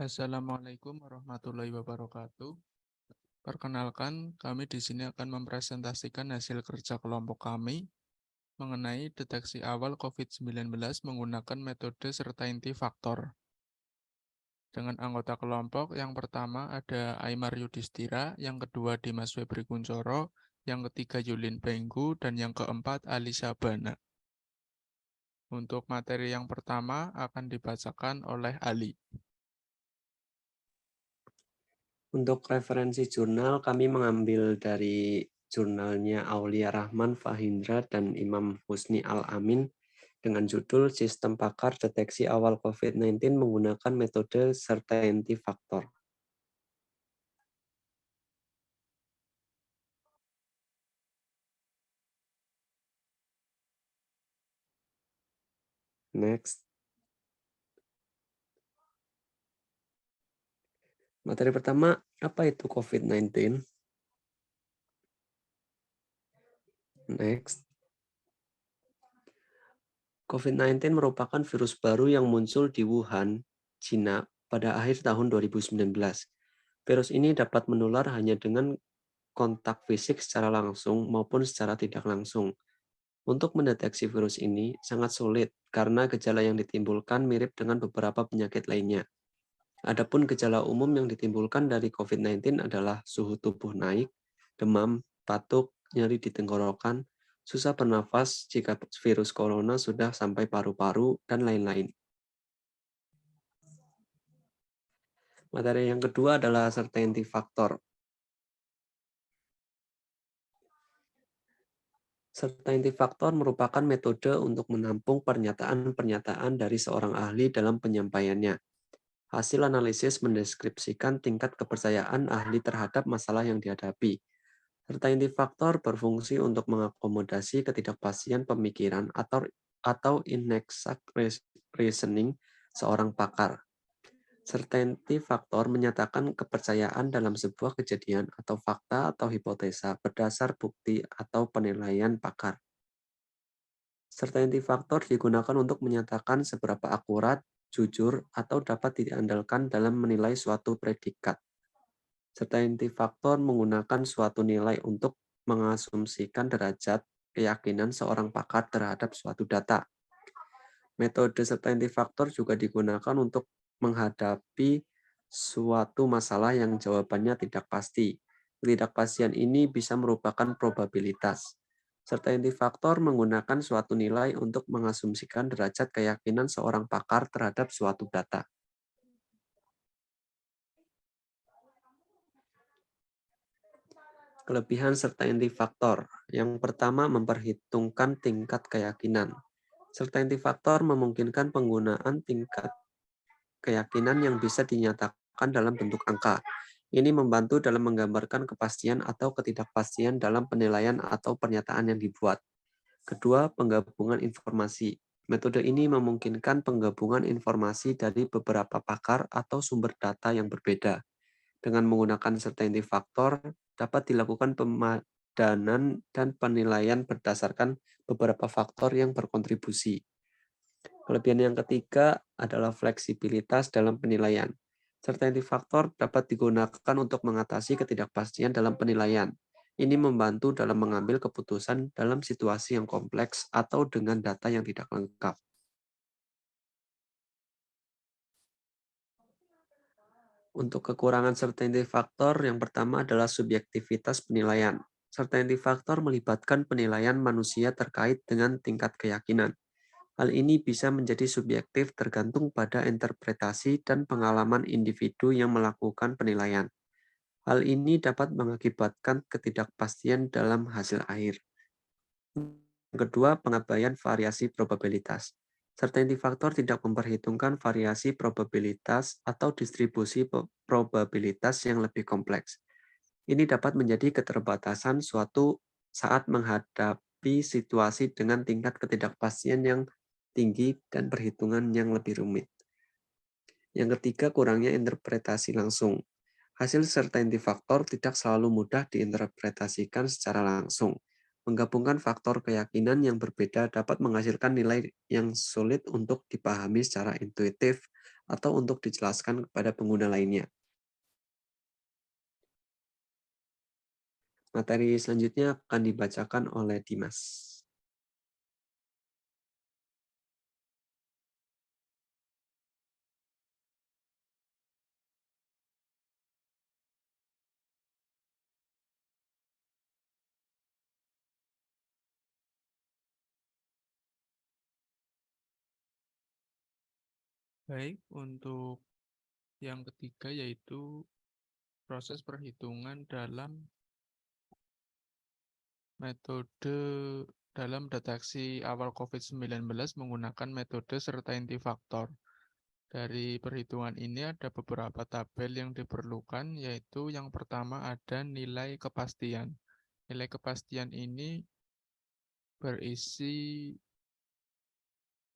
Assalamualaikum warahmatullahi wabarakatuh. Perkenalkan, kami di sini akan mempresentasikan hasil kerja kelompok kami mengenai deteksi awal COVID-19 menggunakan metode certainty factor. Dengan anggota kelompok, yang pertama ada Aymar Yudhistira, yang kedua Dimas Febri Kunchoro, yang ketiga Yulin Benggu, dan yang keempat Ali Sabana. Untuk materi yang pertama akan dibacakan oleh Ali. Untuk referensi jurnal, kami mengambil dari jurnalnya Aulia Rahman Fahindra dan Imam Husni Al-Amin dengan judul Sistem Pakar Deteksi Awal COVID-19 menggunakan metode Certainty Factor. Next. Materi pertama, apa itu COVID-19? Next. COVID-19 merupakan virus baru yang muncul di Wuhan, Cina pada akhir tahun 2019. Virus ini dapat menular hanya dengan kontak fisik secara langsung maupun secara tidak langsung. Untuk mendeteksi virus ini sangat sulit karena gejala yang ditimbulkan mirip dengan beberapa penyakit lainnya. Adapun gejala umum yang ditimbulkan dari COVID-19 adalah suhu tubuh naik, demam, batuk, nyeri di tenggorokan, susah bernafas jika virus corona sudah sampai paru-paru, dan lain-lain. Materi yang kedua adalah certainty factor. Certainty factor merupakan metode untuk menampung pernyataan-pernyataan dari seorang ahli dalam penyampaiannya. Hasil analisis mendeskripsikan tingkat kepercayaan ahli terhadap masalah yang dihadapi. Certainty factor berfungsi untuk mengakomodasi ketidakpastian pemikiran atau inexact reasoning seorang pakar. Certainty factor menyatakan kepercayaan dalam sebuah kejadian atau fakta atau hipotesa berdasar bukti atau penilaian pakar. Certainty factor digunakan untuk menyatakan seberapa akurat, jujur, atau dapat diandalkan dalam menilai suatu predikat. Certainty factor menggunakan suatu nilai untuk mengasumsikan derajat keyakinan seorang pakar terhadap suatu data. Metode certainty factor juga digunakan untuk menghadapi suatu masalah yang jawabannya tidak pasti. Ketidakpastian ini bisa merupakan probabilitas. Certainty factor menggunakan suatu nilai untuk mengasumsikan derajat keyakinan seorang pakar terhadap suatu data. Kelebihan certainty factor. Yang pertama, memperhitungkan tingkat keyakinan. Certainty factor memungkinkan penggunaan tingkat keyakinan yang bisa dinyatakan dalam bentuk angka. Ini membantu dalam menggambarkan kepastian atau ketidakpastian dalam penilaian atau pernyataan yang dibuat. Kedua, penggabungan informasi. Metode ini memungkinkan penggabungan informasi dari beberapa pakar atau sumber data yang berbeda. Dengan menggunakan certainty factor, dapat dilakukan pemadanan dan penilaian berdasarkan beberapa faktor yang berkontribusi. Kelebihan yang ketiga adalah fleksibilitas dalam penilaian. Certainty factor dapat digunakan untuk mengatasi ketidakpastian dalam penilaian. Ini membantu dalam mengambil keputusan dalam situasi yang kompleks atau dengan data yang tidak lengkap. Untuk kekurangan certainty factor, yang pertama adalah subjektivitas penilaian. Certainty factor melibatkan penilaian manusia terkait dengan tingkat keyakinan. Hal ini bisa menjadi subjektif tergantung pada interpretasi dan pengalaman individu yang melakukan penilaian. Hal ini dapat mengakibatkan ketidakpastian dalam hasil akhir. Yang kedua, pengabaian variasi probabilitas. Certainty factor tidak memperhitungkan variasi probabilitas atau distribusi probabilitas yang lebih kompleks. Ini dapat menjadi keterbatasan suatu saat menghadapi situasi dengan tingkat ketidakpastian yang tinggi dan perhitungan yang lebih rumit. Yang ketiga, kurangnya interpretasi langsung. Hasil certainty factor tidak selalu mudah diinterpretasikan secara langsung. Menggabungkan faktor keyakinan yang berbeda dapat menghasilkan nilai yang sulit untuk dipahami secara intuitif atau untuk dijelaskan kepada pengguna lainnya. Materi selanjutnya akan dibacakan oleh Dimas. Baik, untuk yang ketiga yaitu proses perhitungan dalam metode dalam deteksi awal COVID-19 menggunakan metode serta inti faktor. Dari perhitungan ini ada beberapa tabel yang diperlukan, yaitu yang pertama ada nilai kepastian. Nilai kepastian ini berisi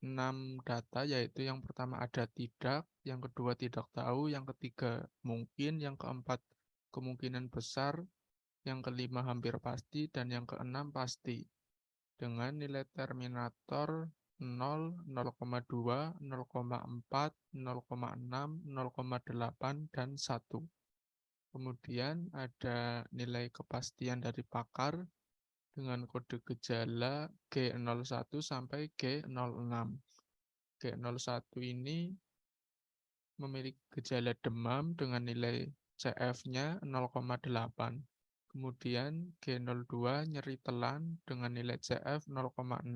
6 data, yaitu yang pertama ada tidak, yang kedua tidak tahu, yang ketiga mungkin, yang keempat kemungkinan besar, yang kelima hampir pasti, dan yang keenam pasti. Dengan nilai terminator 0, 0,2, 0,4, 0,6, 0,8, dan 1. Kemudian ada nilai kepastian dari pakar dengan kode gejala G01 sampai G06. G01 ini memiliki gejala demam dengan nilai CF-nya 0,8. Kemudian G02 nyeri telan dengan nilai CF 0,6,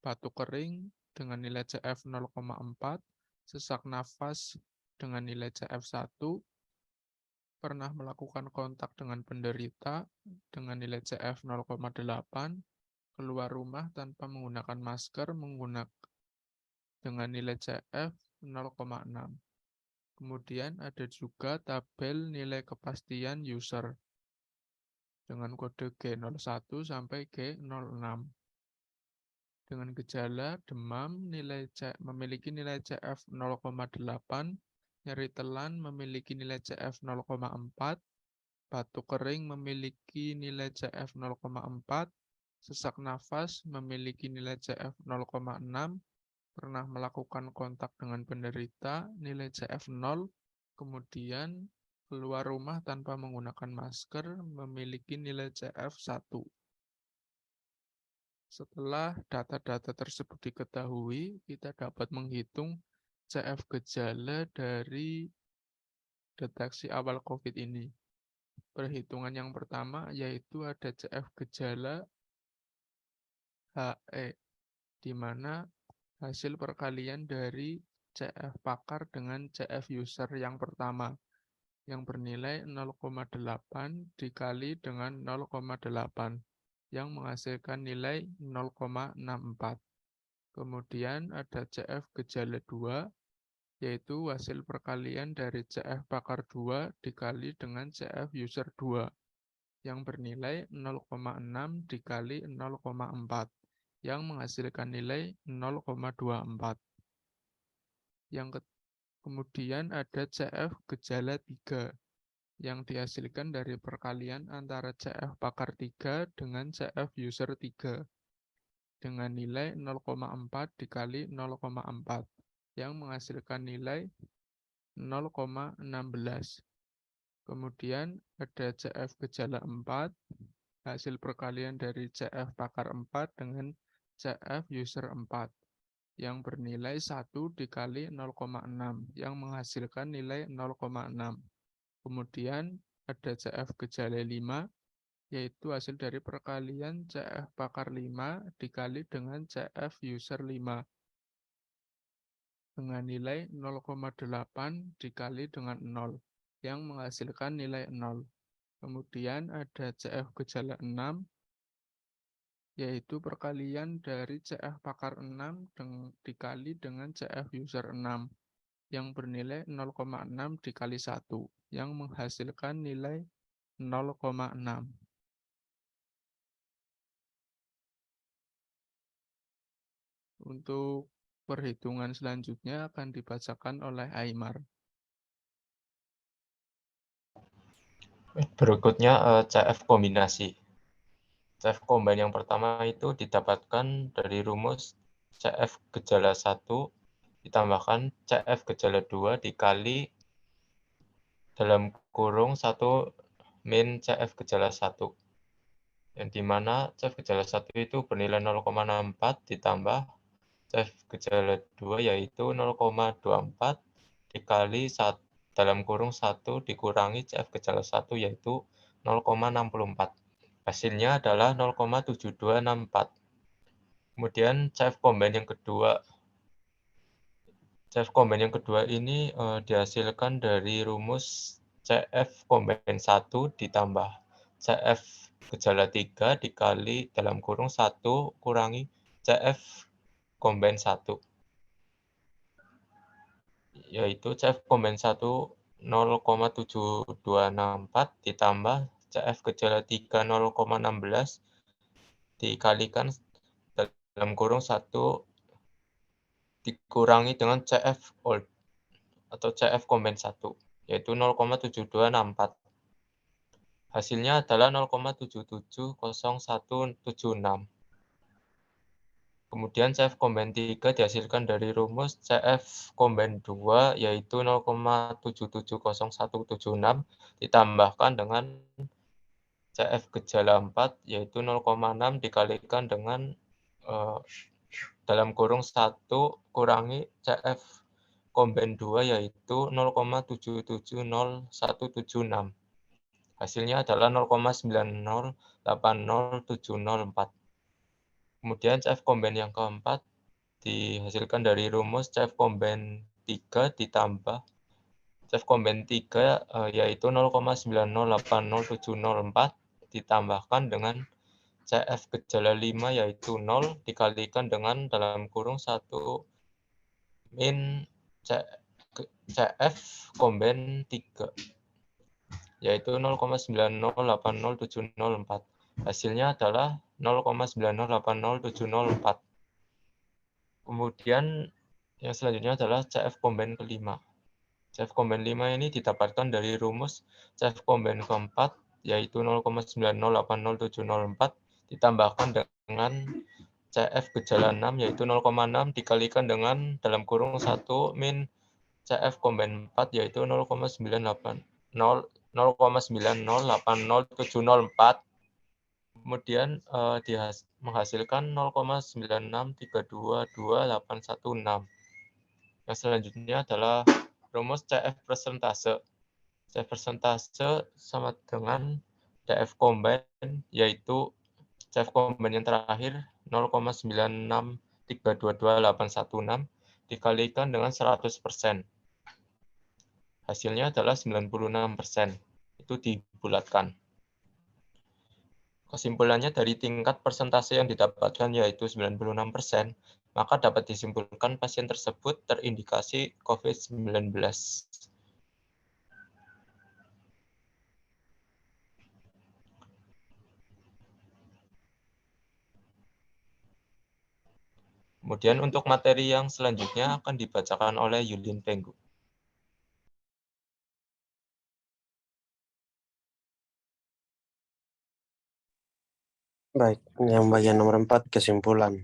batuk kering dengan nilai CF 0,4, sesak nafas dengan nilai CF1, pernah melakukan kontak dengan penderita dengan nilai CF 0,8, keluar rumah tanpa menggunakan masker dengan nilai CF 0,6. Kemudian ada juga tabel nilai kepastian user dengan kode G01 sampai G06. Dengan gejala demam memiliki nilai CF 0,8, nyeri telan memiliki nilai CF 0,4, batuk kering memiliki nilai CF 0,4, sesak nafas memiliki nilai CF 0,6, pernah melakukan kontak dengan penderita nilai CF 0, kemudian keluar rumah tanpa menggunakan masker memiliki nilai CF 1. Setelah data-data tersebut diketahui, kita dapat menghitung CF gejala dari deteksi awal COVID ini. Perhitungan yang pertama yaitu ada CF gejala HE, di mana hasil perkalian dari CF pakar dengan CF user yang pertama, yang bernilai 0,8 dikali dengan 0,8, yang menghasilkan nilai 0,64. Kemudian ada CF gejala 2, yaitu hasil perkalian dari CF pakar 2 dikali dengan CF user 2, yang bernilai 0,6 dikali 0,4, yang menghasilkan nilai 0,24. Kemudian ada CF gejala 3, yang dihasilkan dari perkalian antara CF pakar 3 dengan CF user 3 dengan nilai 0,4 dikali 0,4 yang menghasilkan nilai 0,16. Kemudian ada CF gejala 4, hasil perkalian dari CF pakar 4 dengan CF user 4 yang bernilai 1 dikali 0,6 yang menghasilkan nilai 0,6. Kemudian ada CF gejala 5, yaitu hasil dari perkalian CF pakar 5 dikali dengan CF user 5 dengan nilai 0,8 dikali dengan 0 yang menghasilkan nilai 0. Kemudian ada CF gejala 6, yaitu perkalian dari CF pakar 6 dikali dengan CF user 6 yang bernilai 0,6 dikali 1 yang menghasilkan nilai 0,6. Untuk perhitungan selanjutnya akan dibacakan oleh Aymar. Berikutnya CF kombinasi. CF combine yang pertama itu didapatkan dari rumus CF gejala 1 ditambahkan CF gejala 2 dikali dalam kurung 1 min CF gejala 1. Yang dimana CF gejala 1 itu bernilai 0,64 ditambah CF gejala 2 yaitu 0,24 dikali dalam kurung 1 dikurangi CF gejala 1 yaitu 0,64. Hasilnya adalah 0,7264. Kemudian CF combine yang kedua. CF combine yang kedua ini dihasilkan dari rumus CF combine 1 ditambah CF gejala 3 dikali dalam kurung 1 kurangi CF combine 1. Yaitu CF combine 1 0,7264 ditambah CF gejala 3 0,16 dikalikan dalam kurung 1 dikurangi dengan CF old atau CF combine 1 yaitu 0,7264. Hasilnya adalah 0,770176. Kemudian CF combine 3 dihasilkan dari rumus CF combine 2 yaitu 0,770176 ditambahkan dengan CF gejala 4 yaitu 0,6 dikalikan dengan dalam kurung 1 kurangi CF combine 2 yaitu 0,770176. Hasilnya adalah 0,9080704. Kemudian CF combine yang keempat dihasilkan dari rumus CF combine 3 ditambah CF combine 3 yaitu 0,9080704 ditambahkan dengan CF gejala 5 yaitu 0 dikalikan dengan dalam kurung 1 min CF combine 3 yaitu 0,9080704. Hasilnya adalah 0,9080704. Kemudian yang selanjutnya adalah CF combine kelima. CF combine 5 ini didapatkan dari rumus CF combine keempat yaitu 0,9080704 ditambahkan dengan CF gejala 6 yaitu 0,6 dikalikan dengan dalam kurung 1 min CF combine 4 yaitu 0,9080704. Kemudian menghasilkan 0,963228116. Yang selanjutnya adalah rumus CF persentase. CF persentase sama dengan CF combine yaitu CF combine yang terakhir 0,963228116 dikalikan dengan 100%. Hasilnya adalah 96%. Itu dibulatkan. Kesimpulannya dari tingkat persentase yang didapatkan yaitu 96%, maka dapat disimpulkan pasien tersebut terindikasi COVID-19. Kemudian untuk materi yang selanjutnya akan dibacakan oleh Yulin Penggu. Baik, yang bagian nomor 4, kesimpulan.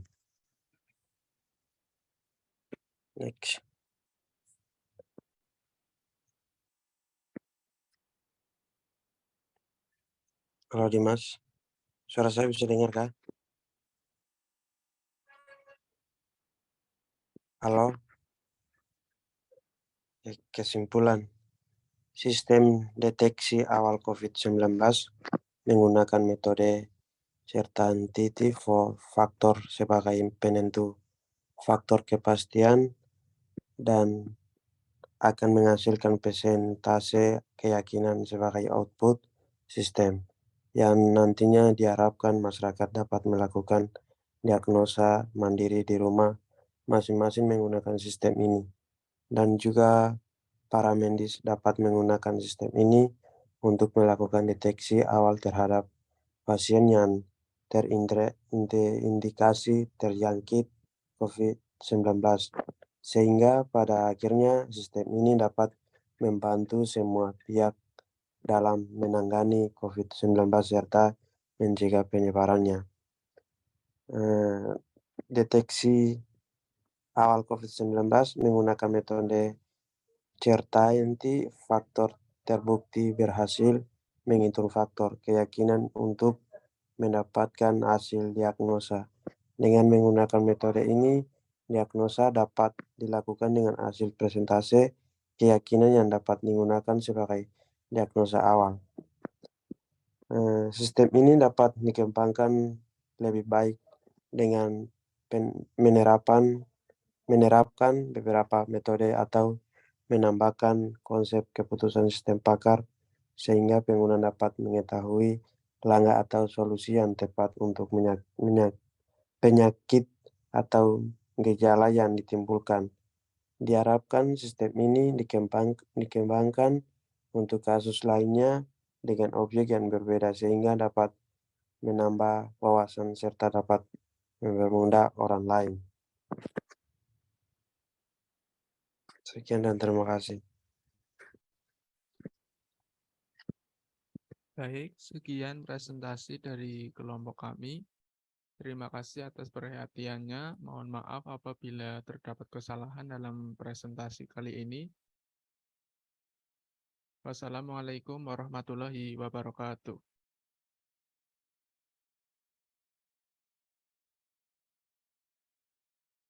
Next. Halo Dimas, suara saya bisa dengar kah? Halo? Kesimpulan. Sistem deteksi awal COVID-19 menggunakan metode certainty faktor sebagai penentu faktor kepastian dan akan menghasilkan persentase keyakinan sebagai output sistem yang nantinya diharapkan masyarakat dapat melakukan diagnosa mandiri di rumah masing-masing menggunakan sistem ini. Dan juga para medis dapat menggunakan sistem ini untuk melakukan deteksi awal terhadap pasien yang terindikasi terjangkit COVID-19. Sehingga pada akhirnya sistem ini dapat membantu semua pihak dalam menangani COVID-19 serta mencegah penyebarannya. Deteksi awal COVID-19 menggunakan metode certainty faktor terbukti berhasil menghitung faktor keyakinan untuk mendapatkan hasil diagnosa. Dengan menggunakan metode ini, diagnosa dapat dilakukan dengan hasil presentase keyakinan yang dapat digunakan sebagai diagnosa awal. Sistem ini dapat dikembangkan lebih baik dengan menerapkan beberapa metode atau menambahkan konsep keputusan sistem pakar sehingga pengguna dapat mengetahui langkah atau solusi yang tepat untuk penyakit atau gejala yang ditimbulkan. Diharapkan sistem ini dikembangkan untuk kasus lainnya dengan objek yang berbeda sehingga dapat menambah wawasan serta dapat mempermudah orang lain. Sekian dan terima kasih. Baik, sekian presentasi dari kelompok kami. Terima kasih atas perhatiannya. Mohon maaf apabila terdapat kesalahan dalam presentasi kali ini. Wassalamualaikum warahmatullahi wabarakatuh.